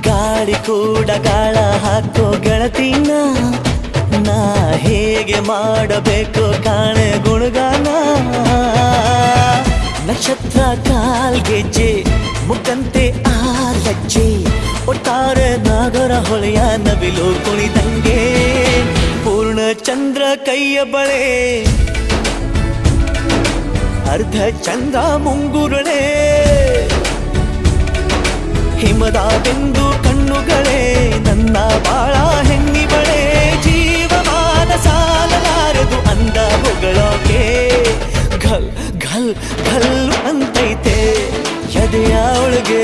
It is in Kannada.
ಗಾಳಿ ಕೂಡ ಗಾಳ ಹಾಕೋ ಗೆಳತಿನ ನಾ ಹೇಗೆ ಮಾಡಬೇಕು ಕಾಣೆ ಗುಣಗಾನ ನಕ್ಷತ್ರ ಕಾಲ್ಗೆಜ್ಜೆ ಮುಖಂತೆ ಆಲಜ್ಜೆ ಒಟ್ಟಾರೆ ನಾಗರ ಹೊಳೆಯ ನವಿಲು ಕುಣಿದಂಗೆ ಪೂರ್ಣ ಚಂದ್ರ ಕೈಯ ಬಳೆ ಅರ್ಧ ಚಂದ್ರ ಮುಂಗುರುಳೆ ಹಿಮದ ಬೆಂದು ಕಣ್ಣುಗಳೇ ನನ್ನ ಬಾಳ ಹೆಣ್ಣಿಬಳೆ ಜೀವಮಾನ ಸಾಲಲಾರದು ಅಂದ ಹೊಗಳೋಕೆ ಘಲ್ ಘಲ್ ಘಲ್ ಅಂತೈತೆ ಎದೆಯ ಒಳಗೆ